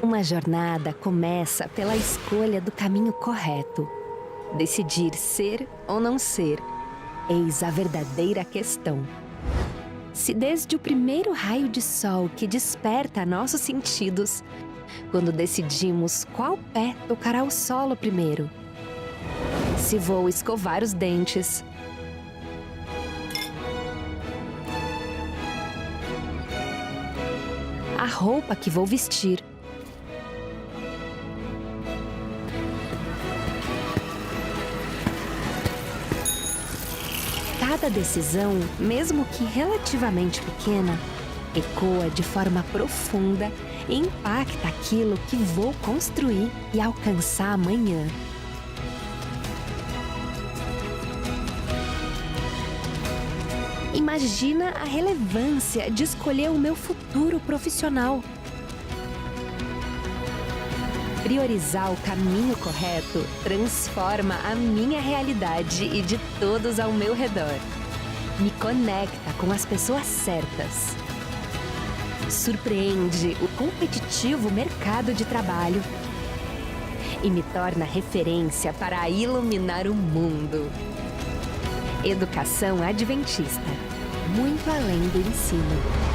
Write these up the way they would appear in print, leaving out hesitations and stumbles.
Uma jornada começa pela escolha do caminho correto. Decidir ser ou não ser, eis a verdadeira questão. Se desde o primeiro raio de sol que desperta nossos sentidos, quando decidimos qual pé tocará o solo primeiro, se vou escovar os dentes, a roupa que vou vestir, cada decisão, mesmo que relativamente pequena, ecoa de forma profunda e impacta aquilo que vou construir e alcançar amanhã. Imagina a relevância de escolher o meu futuro profissional. Priorizar o caminho correto transforma a minha realidade e de todos ao meu redor. Me conecta com as pessoas certas. Surpreende o competitivo mercado de trabalho e me torna referência para iluminar o mundo. Educação Adventista, muito além do ensino.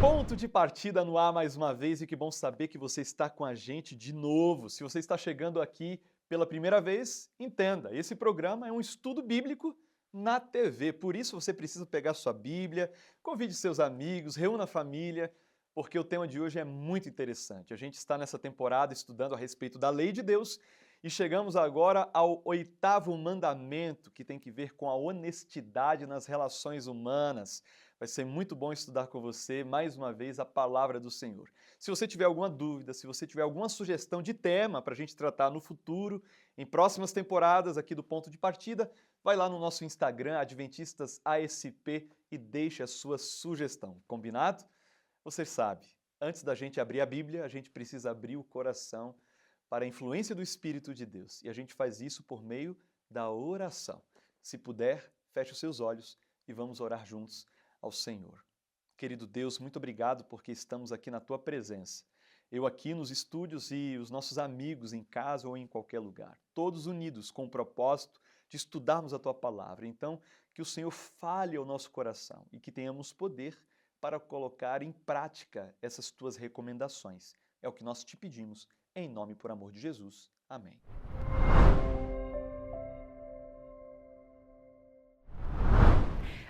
Ponto de partida no ar mais uma vez e que bom saber que você está com a gente de novo. Se você está chegando aqui pela primeira vez, entenda, esse programa é um estudo bíblico na TV. Por isso você precisa pegar sua Bíblia, convide seus amigos, reúna a família, porque o tema de hoje é muito interessante. A gente está nessa temporada estudando a respeito da lei de Deus e chegamos agora ao 8º mandamento, que tem que ver com a honestidade nas relações humanas. Vai ser muito bom estudar com você, mais uma vez, a palavra do Senhor. Se você tiver alguma dúvida, se você tiver alguma sugestão de tema para a gente tratar no futuro, em próximas temporadas aqui do Ponto de Partida, vai lá no nosso Instagram, Adventistas ASP, e deixe a sua sugestão. Combinado? Você sabe, antes da gente abrir a Bíblia, a gente precisa abrir o coração para a influência do Espírito de Deus. E a gente faz isso por meio da oração. Se puder, feche os seus olhos e vamos orar juntos ao Senhor. Querido Deus, muito obrigado porque estamos aqui na Tua presença. Eu aqui nos estúdios e os nossos amigos em casa ou em qualquer lugar. Todos unidos com o propósito de estudarmos a Tua palavra. Então, que o Senhor fale ao nosso coração e que tenhamos poder para colocar em prática essas Tuas recomendações. É o que nós te pedimos, em nome e por amor de Jesus. Amém.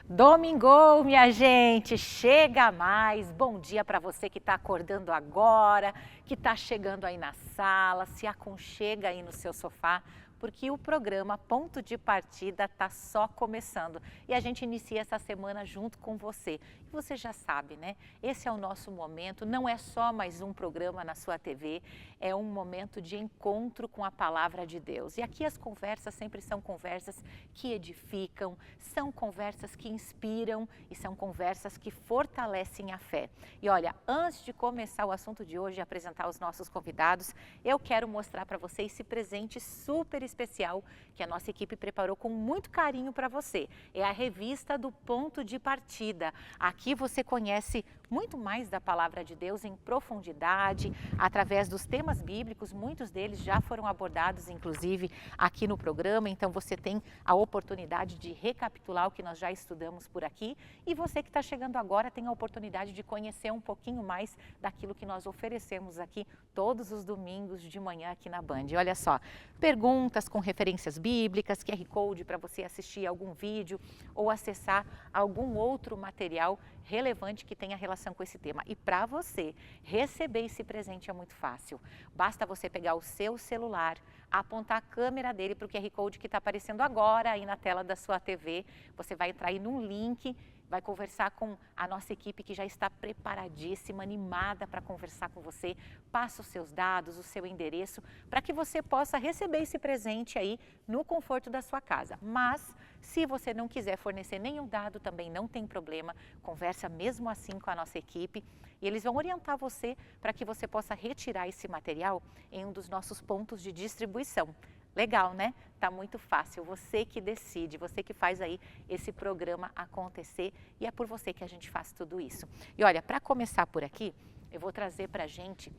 Domingou, minha gente, chega mais. Bom dia para você que está acordando agora, que está chegando aí na sala, se aconchega aí no seu sofá, porque o programa Ponto de Partida está só começando e a gente inicia essa semana junto com você. E você já sabe, né? Esse é o nosso momento, não é só mais um programa na sua TV, é um momento de encontro com a Palavra de Deus. E aqui as conversas sempre são conversas que edificam, são conversas que inspiram e são conversas que fortalecem a fé. E olha, antes de começar o assunto de hoje e apresentar os nossos convidados, eu quero mostrar para vocês esse presente super especial que a nossa equipe preparou com muito carinho para você. É a revista do Ponto de Partida. Aqui você conhece muito mais da Palavra de Deus em profundidade, através dos temas bíblicos, muitos deles já foram abordados, inclusive, aqui no programa, então você tem a oportunidade de recapitular o que nós já estudamos por aqui e você que está chegando agora tem a oportunidade de conhecer um pouquinho mais daquilo que nós oferecemos aqui todos os domingos de manhã aqui na Band. Olha só, perguntas com referências bíblicas, QR Code para você assistir algum vídeo ou acessar algum outro material relevante que tenha relação com esse tema. E para você receber esse presente é muito fácil. Basta você pegar o seu celular, apontar a câmera dele para o QR Code que está aparecendo agora aí na tela da sua TV. Você vai entrar aí num link, vai conversar com a nossa equipe que já está preparadíssima, animada para conversar com você. Passa os seus dados, o seu endereço, para que você possa receber esse presente aí no conforto da sua casa. Mas, Se você não quiser fornecer nenhum dado, também não tem problema, conversa mesmo assim com a nossa equipe e eles vão orientar você para que você possa retirar esse material em um dos nossos pontos de distribuição. Legal, né? Tá muito fácil, você que decide, você que faz aí esse programa acontecer e é por você que a gente faz tudo isso. E olha, para começar por aqui, eu vou trazer para a gente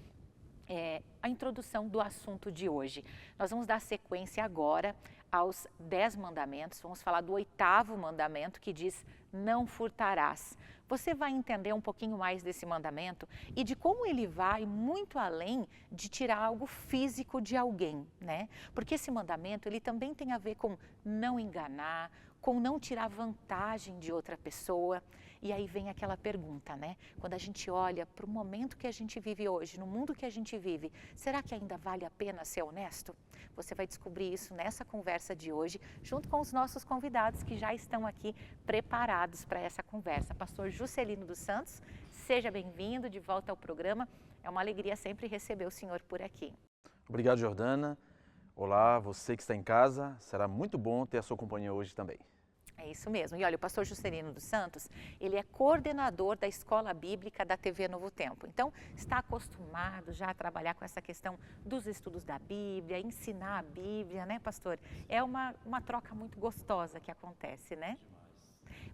a introdução do assunto de hoje. Nós vamos dar sequência agora aos 10 mandamentos, vamos falar do 8º mandamento que diz não furtarás. Você vai entender um pouquinho mais desse mandamento e de como ele vai muito além de tirar algo físico de alguém, né? Porque esse mandamento, ele também tem a ver com não enganar, com não tirar vantagem de outra pessoa. E aí vem aquela pergunta, né? Quando a gente olha para o momento que a gente vive hoje, no mundo que a gente vive, será que ainda vale a pena ser honesto? Você vai descobrir isso nessa conversa de hoje, junto com os nossos convidados que já estão aqui preparados para essa conversa. Pastor Juscelino dos Santos, seja bem-vindo de volta ao programa. É uma alegria sempre receber o senhor por aqui. Obrigado, Jordana. Olá, você que está em casa. Será muito bom ter a sua companhia hoje também. É isso mesmo. E olha, o pastor Juscelino dos Santos, ele é coordenador da Escola Bíblica da TV Novo Tempo. Então, está acostumado já a trabalhar com essa questão dos estudos da Bíblia, ensinar a Bíblia, né, pastor? É uma troca muito gostosa que acontece, né?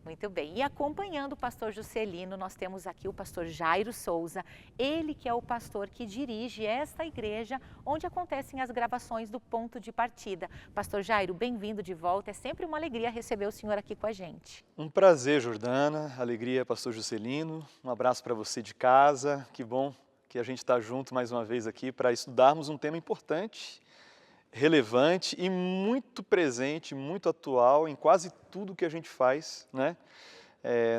Muito bem, e acompanhando o pastor Juscelino, nós temos aqui o pastor Jairo Souza, ele que é o pastor que dirige esta igreja onde acontecem as gravações do Ponto de Partida. Pastor Jairo, bem-vindo de volta, é sempre uma alegria receber o senhor aqui com a gente. Um prazer, Jordana, alegria, pastor Juscelino, um abraço para você de casa, que bom que a gente está junto mais uma vez aqui para estudarmos um tema importante, relevante e muito presente, muito atual em quase tudo que a gente faz, né,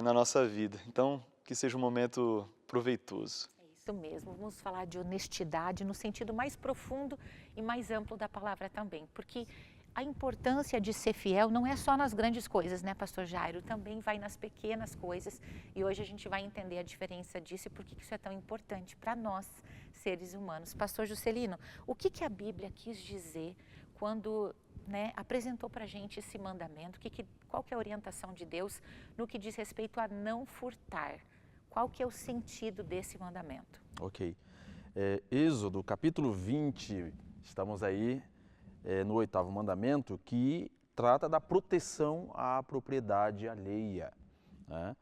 na nossa vida. Então, que seja um momento proveitoso. É isso mesmo, vamos falar de honestidade no sentido mais profundo e mais amplo da palavra também, porque a importância de ser fiel não é só nas grandes coisas, né, pastor Jairo? Também vai nas pequenas coisas e hoje a gente vai entender a diferença disso e por que isso é tão importante para nós, seres humanos. Pastor Juscelino, o que a Bíblia quis dizer quando, né, apresentou para a gente esse mandamento? Qual que é a orientação de Deus no que diz respeito a não furtar? Qual que é o sentido desse mandamento? Ok. Êxodo, capítulo 20, estamos aí no 8º mandamento, que trata da proteção à propriedade alheia, né?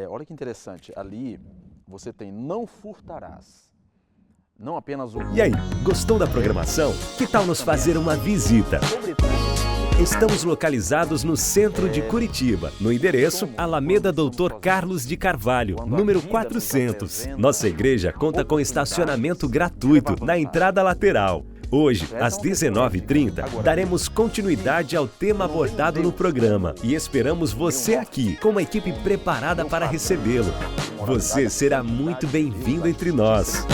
Olha que interessante, ali você tem não furtarás, não apenas o... E aí, gostou da programação? Que tal nos fazer uma visita? Estamos localizados no centro de Curitiba, no endereço Alameda Doutor Carlos de Carvalho, número 400. Nossa igreja conta com estacionamento gratuito na entrada lateral. Hoje, às 19h30, daremos continuidade ao tema abordado no programa e esperamos você aqui, com uma equipe preparada para recebê-lo. Você será muito bem-vindo entre nós.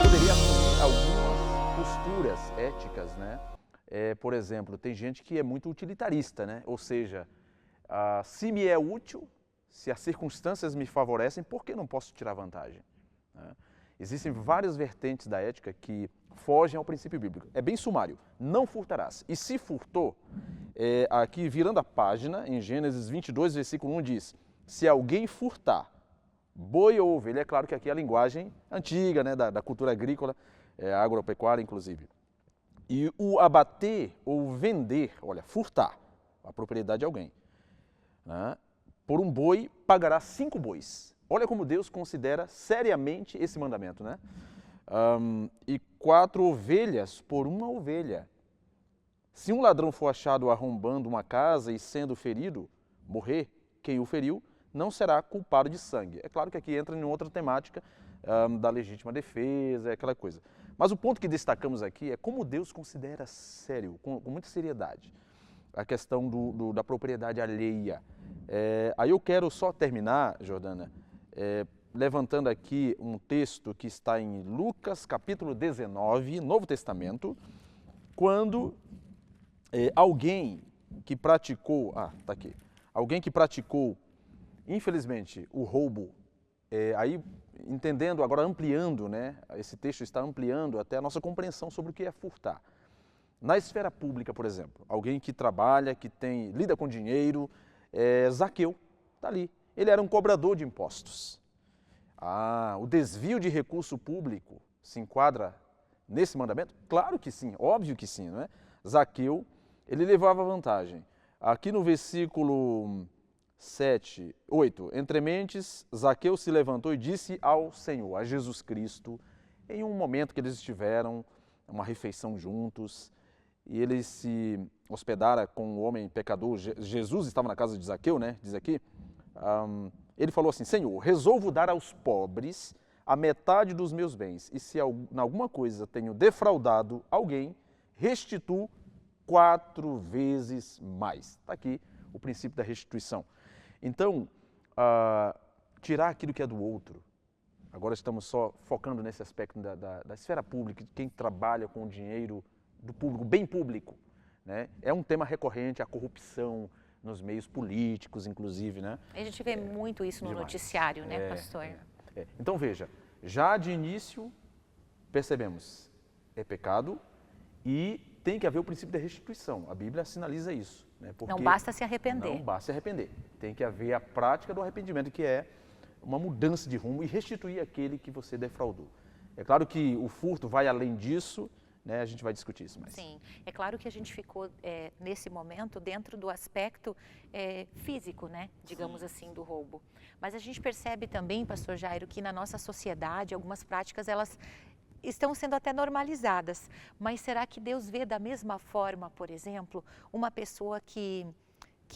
Poderia assumir algumas posturas éticas, né? Por exemplo, tem gente que é muito utilitarista, né? Ou seja, se me é útil, se as circunstâncias me favorecem, por que não posso tirar vantagem? Né? Existem várias vertentes da ética que fogem ao princípio bíblico. É bem sumário, não furtarás. E se furtou, aqui virando a página, em Gênesis 22, versículo 1 diz, se alguém furtar boi ou ovelha, é claro que aqui é a linguagem antiga, né, da cultura agrícola, agropecuária inclusive. E o abater ou vender, olha, furtar a propriedade de alguém, né, por um boi pagará 5 bois. Olha como Deus considera seriamente esse mandamento, né? E 4 ovelhas por uma ovelha. Se um ladrão for achado arrombando uma casa e sendo ferido, morrer, quem o feriu não será culpado de sangue. É claro que aqui entra em outra temática da legítima defesa, aquela coisa. Mas o ponto que destacamos aqui é como Deus considera sério, com muita seriedade, a questão da propriedade alheia. Aí eu quero só terminar, Jordana, levantando aqui um texto que está em Lucas, capítulo 19, Novo Testamento, quando alguém que praticou, tá aqui, alguém que praticou, infelizmente, o roubo, aí entendendo, agora ampliando, né, esse texto está ampliando até a nossa compreensão sobre o que é furtar. Na esfera pública, por exemplo, alguém que trabalha, lida com dinheiro, Zaqueu, está ali. Ele era um cobrador de impostos. O desvio de recurso público se enquadra nesse mandamento? Claro que sim, óbvio que sim, não é? Zaqueu, ele levava vantagem. Aqui no versículo 8, entre mentes, Zaqueu se levantou e disse ao Senhor, a Jesus Cristo, em um momento que eles estiveram, uma refeição juntos, e ele se hospedara com o homem pecador. Jesus estava na casa de Zaqueu, né? Diz aqui. Ele falou assim, Senhor, resolvo dar aos pobres a metade dos meus bens, e se em alguma coisa tenho defraudado alguém, restituo 4 vezes mais. Está aqui o princípio da restituição. Então, tirar aquilo que é do outro. Agora estamos só focando nesse aspecto da esfera pública, de quem trabalha com o dinheiro do público, bem público, né? É um tema recorrente, a corrupção nos meios políticos, inclusive, né? A gente vê muito isso no noticiário, né, pastor? Então, veja, já de início, percebemos, é pecado e tem que haver o princípio da restituição. A Bíblia sinaliza isso. Né? Porque não basta se arrepender. Não basta se arrepender. Tem que haver a prática do arrependimento, que é uma mudança de rumo e restituir aquele que você defraudou. É claro que o furto vai além disso, né? A gente vai discutir isso mais. Sim, é claro que a gente ficou nesse momento dentro do aspecto físico, né? Digamos assim, do roubo. Mas a gente percebe também, pastor Jairo, que na nossa sociedade algumas práticas elas estão sendo até normalizadas. Mas será que Deus vê da mesma forma, por exemplo, uma pessoa que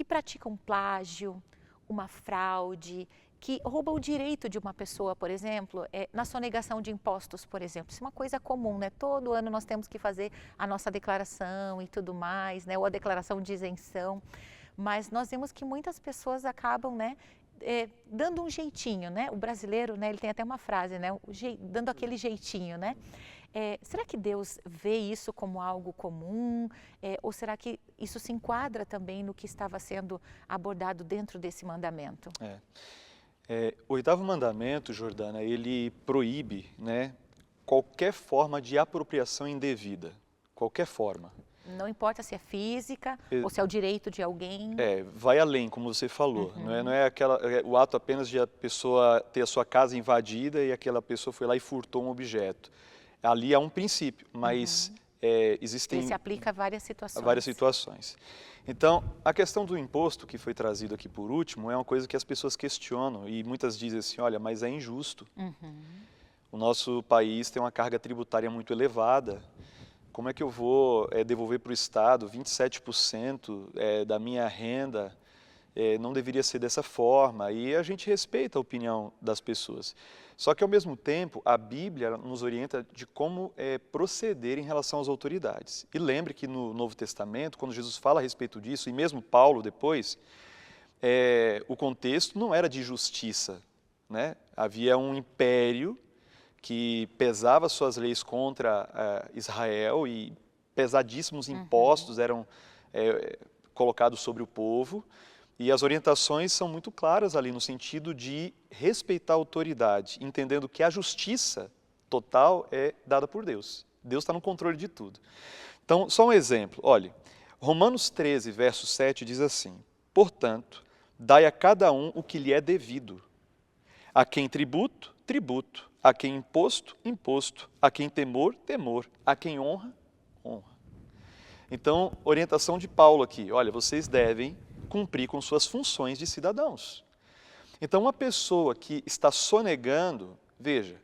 pratica um plágio, uma fraude, que rouba o direito de uma pessoa, por exemplo, na sonegação de impostos, por exemplo. Isso é uma coisa comum, né? Todo ano nós temos que fazer a nossa declaração e tudo mais, né? Ou a declaração de isenção. Mas nós vemos que muitas pessoas acabam, né? Dando um jeitinho, né? O brasileiro, né? Ele tem até uma frase, né? Dando aquele jeitinho, né? Será que Deus vê isso como algo comum? Ou será que isso se enquadra também no que estava sendo abordado dentro desse mandamento? O 8º mandamento, Jordana, ele proíbe, né, qualquer forma de apropriação indevida, qualquer forma. Não importa se é física ou se é o direito de alguém. Vai além, como você falou. Não é o ato apenas de a pessoa ter a sua casa invadida e aquela pessoa foi lá e furtou um objeto. Ali há um princípio, mas existem... Ele se aplica a várias situações. A várias situações. Então, a questão do imposto que foi trazido aqui por último é uma coisa que as pessoas questionam e muitas dizem assim, olha, mas é injusto. O nosso país tem uma carga tributária muito elevada. Como é que eu vou devolver para o Estado 27% da minha renda? Não deveria ser dessa forma. E a gente respeita a opinião das pessoas. Só que, ao mesmo tempo, a Bíblia nos orienta de como proceder em relação às autoridades. E lembre que no Novo Testamento, quando Jesus fala a respeito disso, e mesmo Paulo depois, o contexto não era de justiça, né? Havia um império que pesava suas leis contra Israel e pesadíssimos impostos eram colocados sobre o povo. E as orientações são muito claras ali no sentido de respeitar a autoridade, entendendo que a justiça total é dada por Deus. Deus está no controle de tudo. Então, só um exemplo. Olha, Romanos 13, verso 7 diz assim, portanto, dai a cada um o que lhe é devido. A quem tributo, tributo. A quem imposto, imposto. A quem temor, temor. A quem honra, honra. Então, orientação de Paulo aqui. Olha, vocês devem cumprir com suas funções de cidadãos. Então, uma pessoa que está sonegando, veja,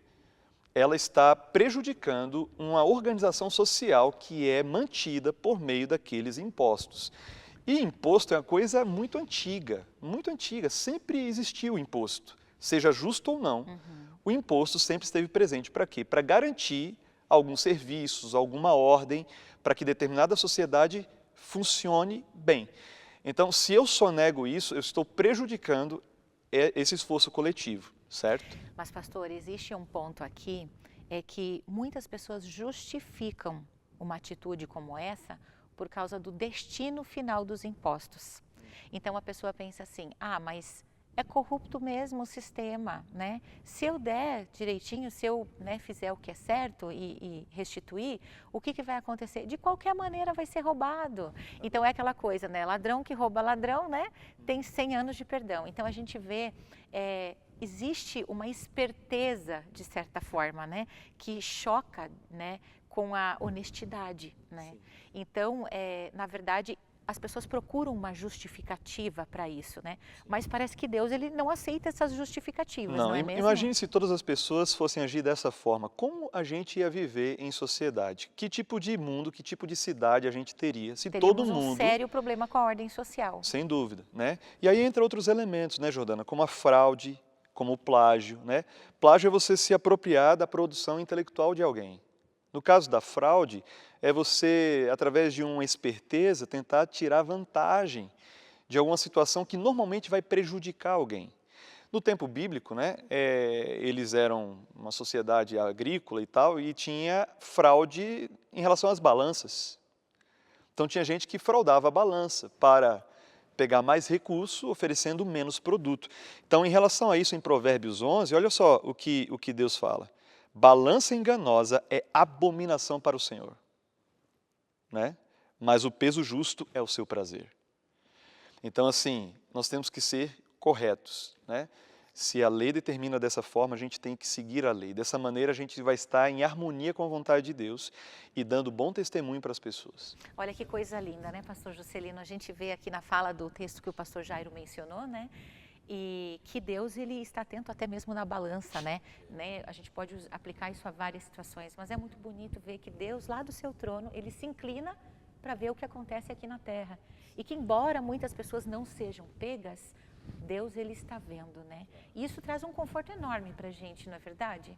ela está prejudicando uma organização social que é mantida por meio daqueles impostos. E imposto é uma coisa muito antiga, sempre existiu o imposto, seja justo ou não. O imposto sempre esteve presente para quê? Para garantir alguns serviços, alguma ordem, para que determinada sociedade funcione bem. Então, se eu sonego isso, eu estou prejudicando esse esforço coletivo, certo? Mas, pastor, existe um ponto aqui, é que muitas pessoas justificam uma atitude como essa por causa do destino final dos impostos. Então, a pessoa pensa assim, mas é corrupto mesmo o sistema, né? Se eu der direitinho, se eu, né, fizer o que é certo e restituir, o que vai acontecer? De qualquer maneira vai ser roubado. Então é aquela coisa, né? Ladrão que rouba ladrão, né? Tem 100 anos de perdão. Então a gente vê, existe uma esperteza, de certa forma, né? Que choca, né? Com a honestidade, né? Sim. Então, na verdade, as pessoas procuram uma justificativa para isso, né? Mas parece que Deus, ele não aceita essas justificativas, não é mesmo? Imagine se todas as pessoas fossem agir dessa forma. Como a gente ia viver em sociedade? Que tipo de mundo, que tipo de cidade a gente teria se todo mundo... Teríamos um sério problema com a ordem social. Sem dúvida, né? E aí entra outros elementos, né, Jordana? Como a fraude, como o plágio, né? Plágio é você se apropriar da produção intelectual de alguém. No caso da fraude, é você, através de uma esperteza, tentar tirar vantagem de alguma situação que normalmente vai prejudicar alguém. No tempo bíblico, né, eles eram uma sociedade agrícola e tal, e tinha fraude em relação às balanças. Então tinha gente que fraudava a balança para pegar mais recurso, oferecendo menos produto. Então, em relação a isso, em Provérbios 11, olha só o que Deus fala. Balança enganosa é abominação para o Senhor, né? Mas o peso justo é o seu prazer. Então, assim, nós temos que ser corretos, né? Se a lei determina dessa forma, a gente tem que seguir a lei. Dessa maneira, a gente vai estar em harmonia com a vontade de Deus e dando bom testemunho para as pessoas. Olha que coisa linda, né, pastor Juscelino? A gente vê aqui na fala do texto que o pastor Jairo mencionou, né? E que Deus, ele está atento até mesmo na balança, né? A gente pode aplicar isso a várias situações, mas é muito bonito ver que Deus, lá do seu trono, ele se inclina para ver o que acontece aqui na terra. E que embora muitas pessoas não sejam pegas, Deus, ele está vendo, né? E isso traz um conforto enorme para a gente, não é verdade?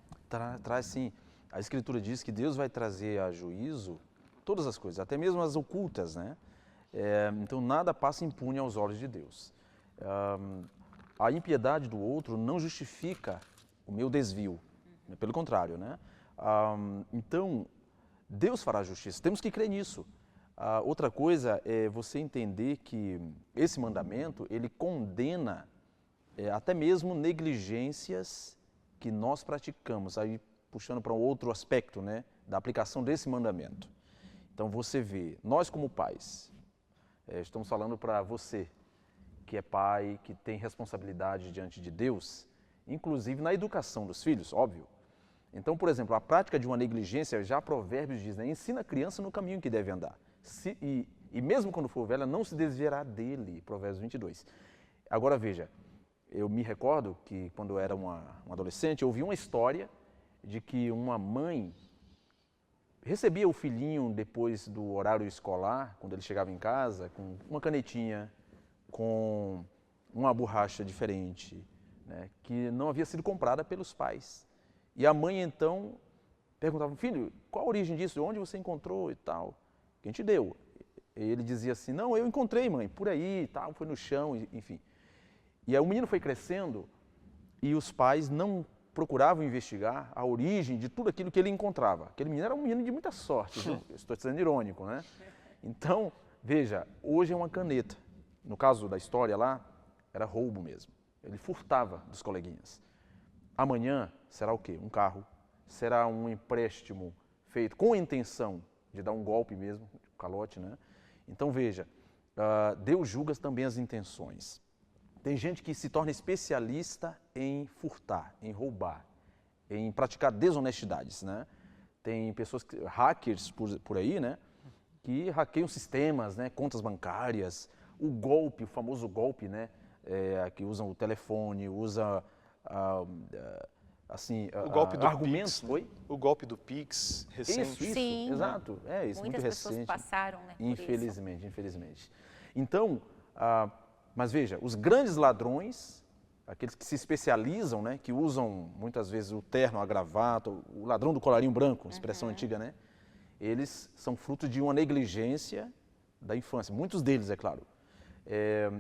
Traz sim. A Escritura diz que Deus vai trazer a juízo todas as coisas, até mesmo as ocultas, né? Então nada passa impune aos olhos de Deus. A impiedade do outro não justifica o meu desvio, pelo contrário, né? Então, Deus fará justiça, temos que crer nisso. Outra coisa é você entender que esse mandamento, ele condena até mesmo negligências que nós praticamos, aí puxando para um outro aspecto, né, da aplicação desse mandamento. Então, você vê, nós como pais, estamos falando para você, que é pai, que tem responsabilidade diante de Deus, inclusive na educação dos filhos, óbvio. Então, por exemplo, a prática de uma negligência, já Provérbios diz, né, ensina a criança no caminho que deve andar. E mesmo quando for velha, não se desviará dele, Provérbios 22. Agora veja, eu me recordo que quando eu era um adolescente, eu ouvi uma história de que uma mãe recebia o filhinho depois do horário escolar, quando ele chegava em casa, com uma canetinha, com uma borracha diferente, né, que não havia sido comprada pelos pais. E a mãe então perguntava, filho, qual a origem disso? Onde você encontrou e tal? Quem te deu? E ele dizia assim, não, eu encontrei, mãe, por aí, tal, foi no chão, enfim. E aí o menino foi crescendo e os pais não procuravam investigar a origem de tudo aquilo que ele encontrava. Aquele menino era um menino de muita sorte, viu? Eu estou sendo irônico, né? Então, veja, hoje é uma caneta. No caso da história lá, era roubo mesmo. Ele furtava dos coleguinhas. Amanhã será o quê? Um carro. Será um empréstimo feito com a intenção de dar um golpe mesmo, um calote, né? Então veja, Deus julga também as intenções. Tem gente que se torna especialista em furtar, em roubar, em praticar desonestidades, né? Tem pessoas, hackers por aí, né? Que hackeiam sistemas, né? Contas bancárias, o golpe, o famoso golpe, né? Que usam o telefone, usa assim, o golpe do argumentos. Pix, o golpe do Pix recente. Isso, sim, exato. Isso, muitas muito pessoas recente. passaram, né, infelizmente, infelizmente. Então, mas veja, os grandes ladrões, aqueles que se especializam, né, que usam muitas vezes o terno, a gravata, o ladrão do colarinho branco, expressão antiga, né? Eles são fruto de uma negligência da infância, muitos deles, é claro.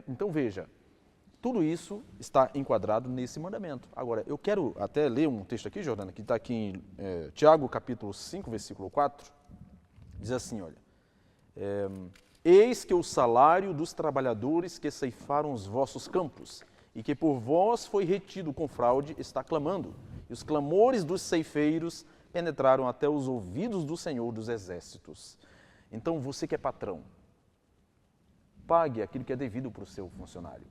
Então veja, tudo isso está enquadrado nesse mandamento. Agora, eu quero até ler um texto aqui, Jordana, que está aqui em Tiago, capítulo 5, versículo 4, diz assim, olha, eis que o salário dos trabalhadores que ceifaram os vossos campos e que por vós foi retido com fraude, está clamando. E os clamores dos ceifeiros penetraram até os ouvidos do Senhor dos Exércitos. Então, você que é patrão, pague aquilo que é devido para o seu funcionário.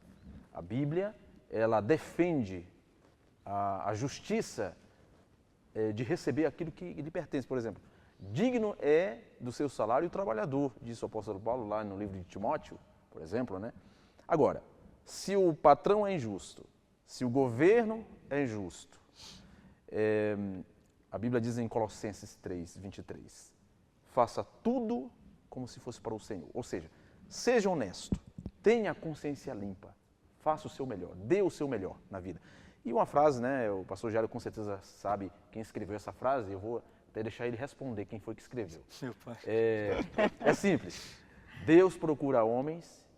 A Bíblia, ela defende a justiça de receber aquilo que lhe pertence. Por exemplo, digno é do seu salário o trabalhador, disse o apóstolo Paulo lá no livro de Timóteo, por exemplo, né? Agora, se o patrão é injusto, se o governo é injusto, a Bíblia diz em Colossenses 3, 23, faça tudo como se fosse para o Senhor. Ou seja, seja honesto, tenha a consciência limpa, faça o seu melhor, dê o seu melhor na vida. E uma frase, né, o pastor Jairo com certeza sabe quem escreveu essa frase, eu vou até deixar ele responder quem foi que escreveu. Meu pai. É simples, Deus procura homens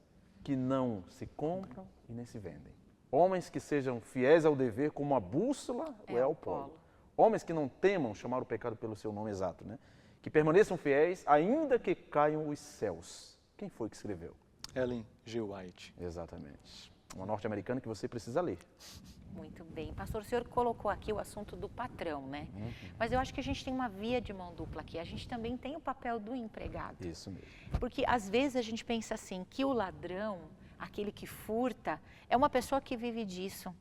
que não se compram e nem se vendem. Homens que sejam fiéis ao dever como a bússola é ao polo. Homens que não temam chamar o pecado pelo seu nome exato, né? Que permaneçam fiéis ainda que caiam os céus. Quem foi que escreveu? Ellen G. White. Exatamente. Uma norte-americana que você precisa ler. Muito bem. Pastor, o senhor colocou aqui o assunto do patrão, né? Mas eu acho que a gente tem uma via de mão dupla aqui. A gente também tem o papel do empregado. Isso mesmo. Porque às vezes a gente pensa assim, que o ladrão, aquele que furta, é uma pessoa que vive disso.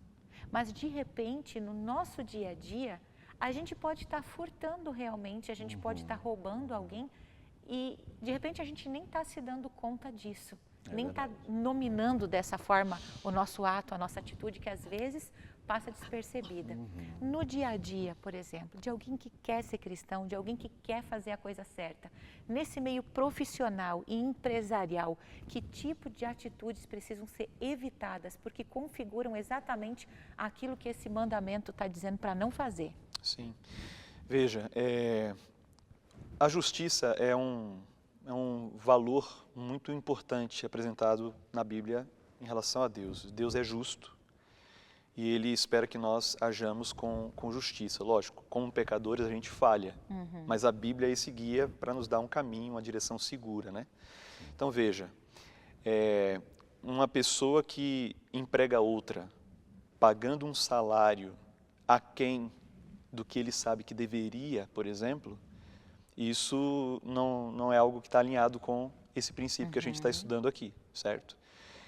Mas de repente, no nosso dia a dia, a gente pode estar furtando realmente, a gente pode estar roubando alguém e de repente a gente nem está se dando conta disso. Nem está nominando dessa forma o nosso ato, a nossa atitude, que às vezes passa despercebida. No dia a dia, por exemplo, de alguém que quer ser cristão, de alguém que quer fazer a coisa certa, nesse meio profissional e empresarial, que tipo de atitudes precisam ser evitadas, porque configuram exatamente aquilo que esse mandamento está dizendo para não fazer? Sim. Veja, a justiça é um valor muito importante apresentado na Bíblia em relação a Deus. Deus é justo e Ele espera que nós hajamos com justiça. Lógico, como pecadores a gente falha, mas a Bíblia é esse guia para nos dar um caminho, uma direção segura, né? Então veja, uma pessoa que emprega outra, pagando um salário aquém do que ele sabe que deveria, por exemplo, isso não é algo que está alinhado com esse princípio que a gente está estudando aqui, certo?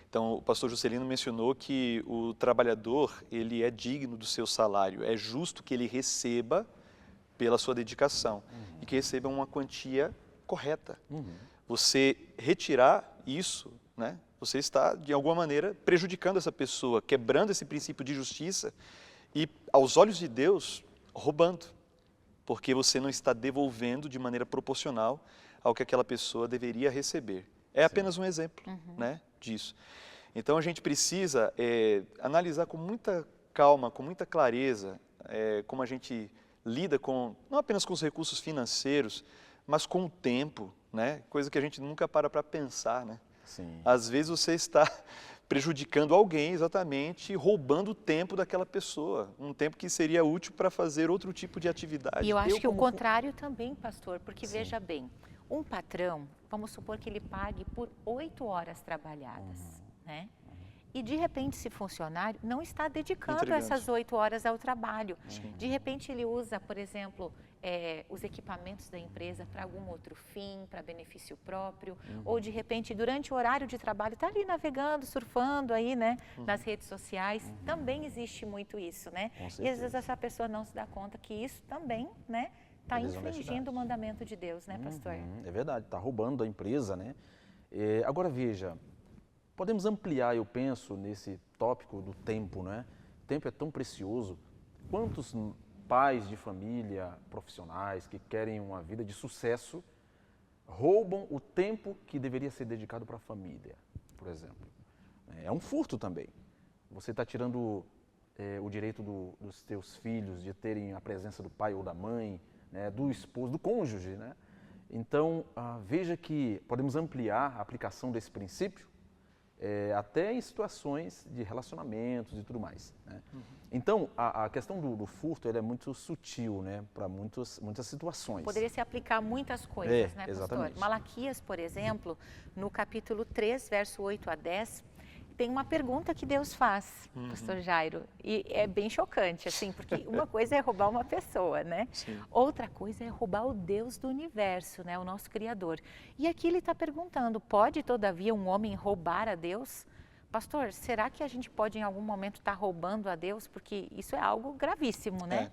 Então, o pastor Juscelino mencionou que o trabalhador, ele é digno do seu salário, é justo que ele receba pela sua dedicação e que receba uma quantia correta. Você retirar isso, né, você está, de alguma maneira, prejudicando essa pessoa, quebrando esse princípio de justiça e, aos olhos de Deus, roubando, porque você não está devolvendo de maneira proporcional ao que aquela pessoa deveria receber. É apenas um exemplo, né, disso. Então a gente precisa analisar com muita calma, com muita clareza, como a gente lida com, não apenas com os recursos financeiros, mas com o tempo, né, coisa que a gente nunca para pensar, né. Sim. Às vezes você está prejudicando alguém exatamente, roubando o tempo daquela pessoa, um tempo que seria útil para fazer outro tipo de atividade. E eu acho que o contrário também, pastor, porque veja bem, um patrão, vamos supor que ele pague por 8 horas trabalhadas, né? E de repente esse funcionário não está dedicando essas 8 horas ao trabalho. De repente ele usa, por exemplo, os equipamentos da empresa para algum outro fim, para benefício próprio, ou de repente durante o horário de trabalho está ali navegando, surfando aí, né, nas redes sociais. Também existe muito isso, né? E às vezes essa pessoa não se dá conta que isso também, né, está infringindo o mandamento de Deus, né, pastor? É verdade, está roubando da empresa, né? Agora veja, podemos ampliar, eu penso, nesse tópico do tempo, né? O tempo é tão precioso. Quantos pais de família, profissionais que querem uma vida de sucesso, roubam o tempo que deveria ser dedicado para a família, por exemplo. É um furto também. Você está tirando o direito dos teus filhos de terem a presença do pai ou da mãe, né, do esposo, do cônjuge, né? Então, veja que podemos ampliar a aplicação desse princípio até em situações de relacionamentos e tudo mais, né? Então, a questão do furto é muito sutil, né, para muitas situações. Poderia se aplicar a muitas coisas, né, pastor? Exatamente. Malaquias, por exemplo, no capítulo 3, verso 8 a 10, tem uma pergunta que Deus faz, pastor Jairo, e é bem chocante, assim, porque uma coisa é roubar uma pessoa, né? Sim. Outra coisa é roubar o Deus do universo, né? O nosso Criador. E aqui ele está perguntando, pode todavia um homem roubar a Deus? Pastor, será que a gente pode em algum momento estar roubando a Deus? Porque isso é algo gravíssimo, né?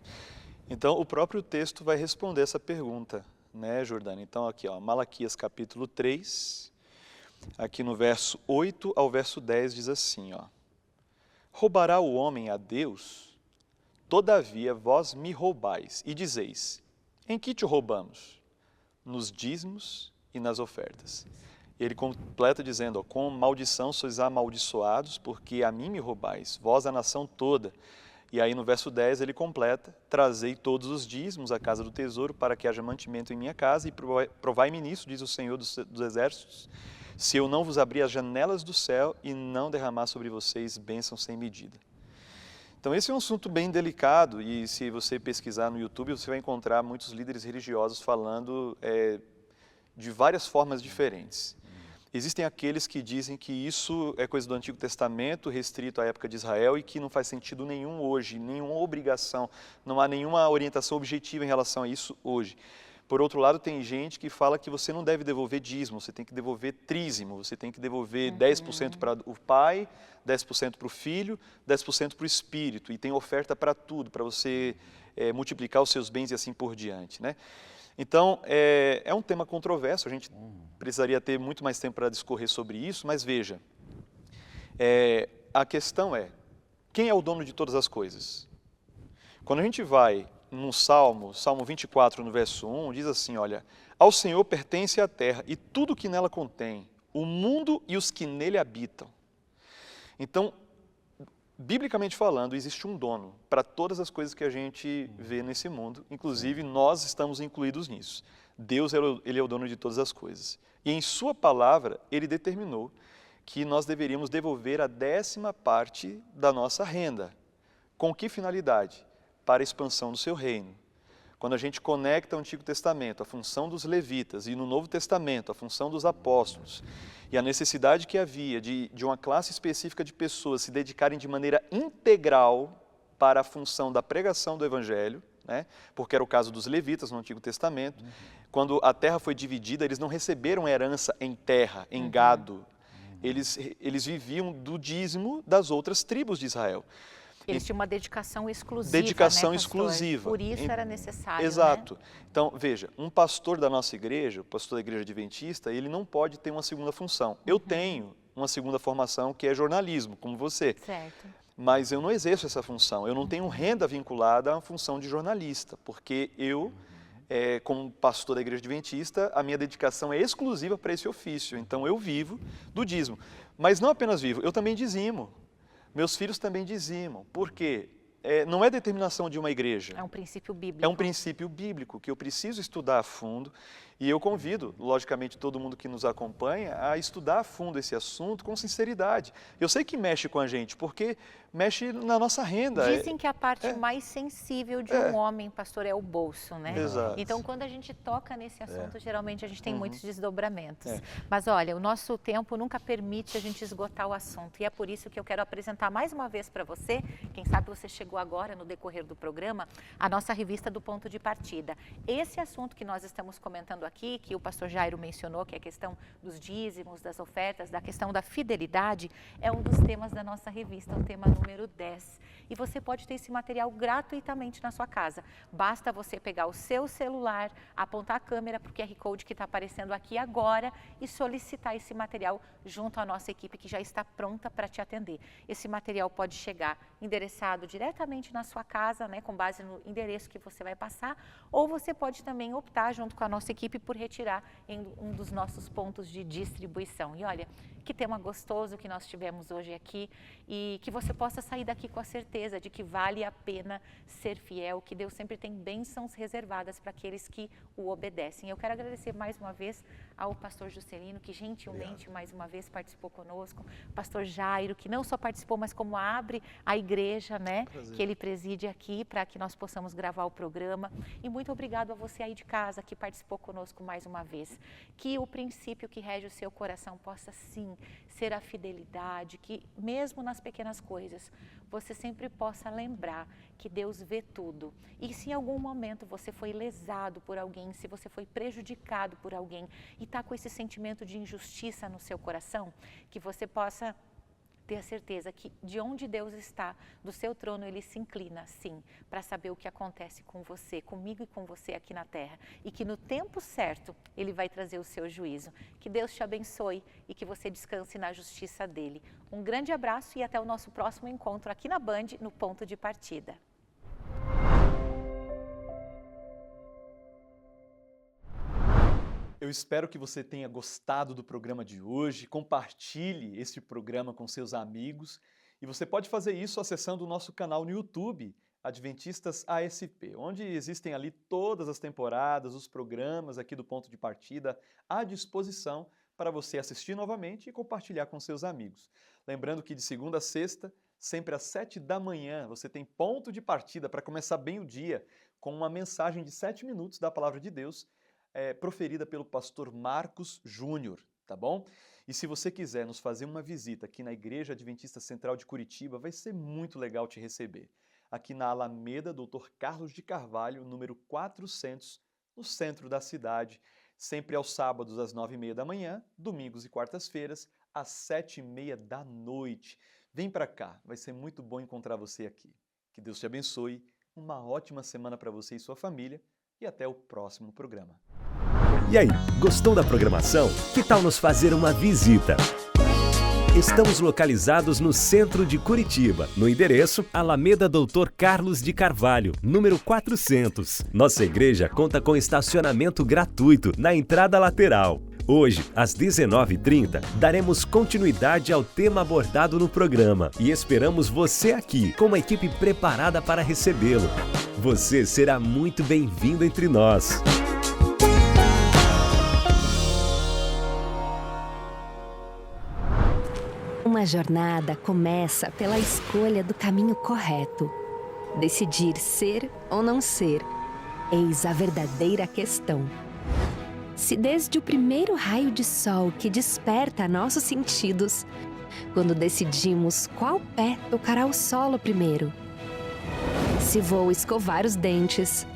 Então, o próprio texto vai responder essa pergunta, né, Jordana? Então, aqui, ó, Malaquias capítulo 3, aqui no verso 8 ao verso 10 diz assim, ó: Roubará o homem a Deus? Todavia vós me roubais e dizeis, em que te roubamos? Nos dízimos e nas ofertas. Ele completa dizendo, ó, com maldição sois amaldiçoados, porque a mim me roubais, vós a nação toda. E aí no verso 10 ele completa, trazei todos os dízimos à casa do tesouro, para que haja mantimento em minha casa, e provai-me nisso, diz o Senhor dos exércitos, se eu não vos abrir as janelas do céu e não derramar sobre vocês bênção sem medida. Então esse é um assunto bem delicado, e se você pesquisar no YouTube, você vai encontrar muitos líderes religiosos falando de várias formas diferentes. Existem aqueles que dizem que isso é coisa do Antigo Testamento, restrito à época de Israel, e que não faz sentido nenhum hoje, nenhuma obrigação, não há nenhuma orientação objetiva em relação a isso hoje. Por outro lado, tem gente que fala que você não deve devolver dízimo, você tem que devolver trízimo, você tem que devolver 10% para o pai, 10% para o filho, 10% para o espírito, e tem oferta para tudo, para você multiplicar os seus bens e assim por diante, né? Então, é um tema controverso, a gente precisaria ter muito mais tempo para discorrer sobre isso, mas veja, a questão é, quem é o dono de todas as coisas? Quando a gente vai no Salmo 24, no verso 1, diz assim, olha, ao Senhor pertence a terra e tudo que nela contém, o mundo e os que nele habitam. Então, biblicamente falando, existe um dono para todas as coisas que a gente vê nesse mundo, inclusive nós estamos incluídos nisso. Deus, ele é o dono de todas as coisas. E em sua palavra, ele determinou que nós deveríamos devolver a 10ª parte da nossa renda. Com que finalidade? Para a expansão do seu reino. Quando a gente conecta o Antigo Testamento, a função dos levitas, e no Novo Testamento, a função dos apóstolos, e a necessidade que havia de uma classe específica de pessoas se dedicarem de maneira integral para a função da pregação do Evangelho, né? Porque era o caso dos levitas no Antigo Testamento. Quando a terra foi dividida, eles não receberam herança em terra, em gado. Eles viviam do dízimo das outras tribos de Israel. Eles tinham uma dedicação exclusiva, Dedicação né, pastor? exclusiva. Por isso era necessário, Exato. né? Então, veja, um pastor da nossa igreja, o pastor da igreja adventista, ele não pode ter uma segunda função. Eu tenho uma segunda formação que é jornalismo, como você. Certo. Mas eu não exerço essa função. Eu não tenho renda vinculada à função de jornalista, porque eu, como pastor da igreja adventista, a minha dedicação é exclusiva para esse ofício. Então, eu vivo do dízimo. Mas não apenas vivo, eu também dizimo. Meus filhos também dizimam. Por quê? Não é determinação de uma igreja. É um princípio bíblico. É um princípio bíblico que eu preciso estudar a fundo, e eu convido, logicamente, todo mundo que nos acompanha a estudar a fundo esse assunto com sinceridade. Eu sei que mexe com a gente, porque mexe na nossa renda. Dizem que a parte mais sensível de um homem, pastor, é o bolso, né? Exato. Então, quando a gente toca nesse assunto, geralmente a gente tem muitos desdobramentos. Mas olha, o nosso tempo nunca permite a gente esgotar o assunto, e é por isso que eu quero apresentar mais uma vez para você, quem sabe você chegou agora no decorrer do programa, a nossa revista do Ponto de Partida. Esse assunto que nós estamos comentando aqui, que o pastor Jairo mencionou, que é a questão dos dízimos, das ofertas, da questão da fidelidade, é um dos temas da nossa revista, o tema número 10. E você pode ter esse material gratuitamente na sua casa. Basta você pegar o seu celular, apontar a câmera para o QR Code que está aparecendo aqui agora e solicitar esse material junto à nossa equipe que já está pronta para te atender. Esse material pode chegar endereçado diretamente na sua casa, né, com base no endereço que você vai passar, ou você pode também optar junto com a nossa equipe por retirar em um dos nossos pontos de distribuição. E olha, que tema gostoso que nós tivemos hoje aqui, e que você possa sair daqui com a certeza de que vale a pena ser fiel, que Deus sempre tem bênçãos reservadas para aqueles que o obedecem. Eu quero agradecer mais uma vez ao pastor Juscelino, que gentilmente mais uma vez participou conosco, pastor Jairo, que não só participou, mas como abre a igreja, né, que ele preside aqui para que nós possamos gravar o programa. E muito obrigado a você aí de casa que participou conosco conosco mais uma vez. Que o princípio que rege o seu coração possa sim ser a fidelidade, que mesmo nas pequenas coisas, você sempre possa lembrar que Deus vê tudo. E se em algum momento você foi lesado por alguém, se você foi prejudicado por alguém e está com esse sentimento de injustiça no seu coração, que você possa ter a certeza que de onde Deus está, do seu trono, Ele se inclina, sim, para saber o que acontece com você, comigo e com você aqui na terra. E que no tempo certo, Ele vai trazer o seu juízo. Que Deus te abençoe e que você descanse na justiça dEle. Um grande abraço e até o nosso próximo encontro aqui na Band, no Ponto de Partida. Eu espero que você tenha gostado do programa de hoje, compartilhe esse programa com seus amigos e você pode fazer isso acessando o nosso canal no YouTube, Adventistas ASP, onde existem ali todas as temporadas, os programas aqui do Ponto de Partida à disposição para você assistir novamente e compartilhar com seus amigos. Lembrando que de segunda a sexta, sempre às 7 da manhã, você tem Ponto de Partida para começar bem o dia com uma mensagem de 7 minutos da Palavra de Deus, proferida pelo pastor Marcos Júnior, tá bom? E se você quiser nos fazer uma visita aqui na Igreja Adventista Central de Curitiba, vai ser muito legal te receber. Aqui na Alameda Dr. Carlos de Carvalho, número 400, no centro da cidade, sempre aos sábados às 9h30 da manhã, domingos e quartas-feiras às 7h30 da noite. Vem para cá, vai ser muito bom encontrar você aqui. Que Deus te abençoe, uma ótima semana para você e sua família e até o próximo programa. E aí, gostou da programação? Que tal nos fazer uma visita? Estamos localizados no centro de Curitiba, no endereço Alameda Dr. Carlos de Carvalho, número 400. Nossa igreja conta com estacionamento gratuito na entrada lateral. Hoje, às 19h30, daremos continuidade ao tema abordado no programa e esperamos você aqui, com uma equipe preparada para recebê-lo. Você será muito bem-vindo entre nós. Uma jornada começa pela escolha do caminho correto. Decidir ser ou não ser, eis a verdadeira questão. Se desde o primeiro raio de sol que desperta nossos sentidos, quando decidimos qual pé tocará o solo primeiro, se vou escovar os dentes,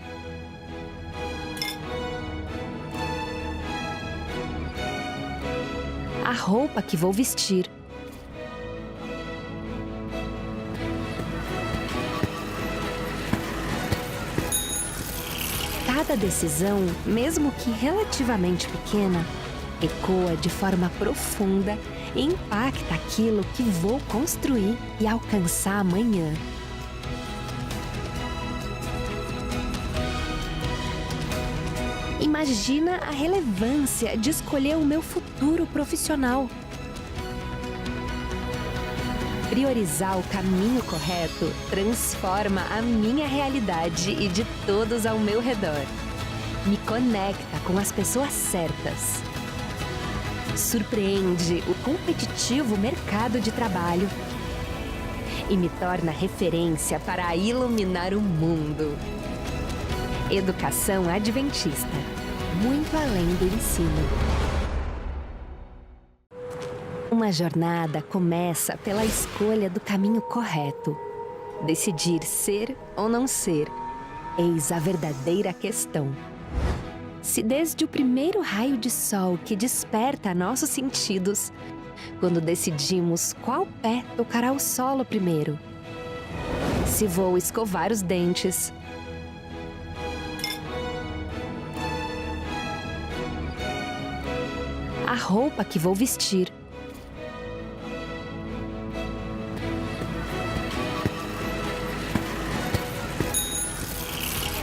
a roupa que vou vestir, cada decisão, mesmo que relativamente pequena, ecoa de forma profunda e impacta aquilo que vou construir e alcançar amanhã. Imagina a relevância de escolher o meu futuro profissional. Priorizar o caminho correto transforma a minha realidade e de todos ao meu redor. Me conecta com as pessoas certas. Surpreende o competitivo mercado de trabalho e me torna referência para iluminar o mundo. Educação Adventista, muito além do ensino. Uma jornada começa pela escolha do caminho correto. Decidir ser ou não ser, eis a verdadeira questão. Se desde o primeiro raio de sol que desperta nossos sentidos, quando decidimos qual pé tocará o solo primeiro, se vou escovar os dentes, a roupa que vou vestir,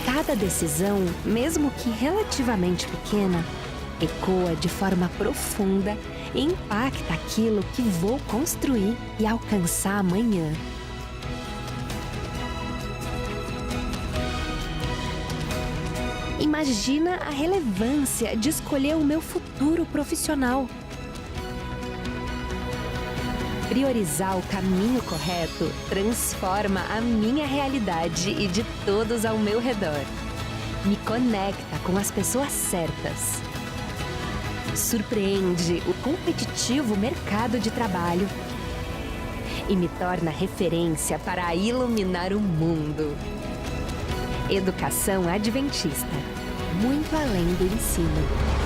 cada decisão, mesmo que relativamente pequena, ecoa de forma profunda e impacta aquilo que vou construir e alcançar amanhã. Imagina a relevância de escolher o meu futuro profissional. Priorizar o caminho correto transforma a minha realidade e de todos ao meu redor. Me conecta com as pessoas certas. surpreende o competitivo mercado de trabalho e me torna referência para iluminar o mundo. Educação Adventista, muito além do ensino.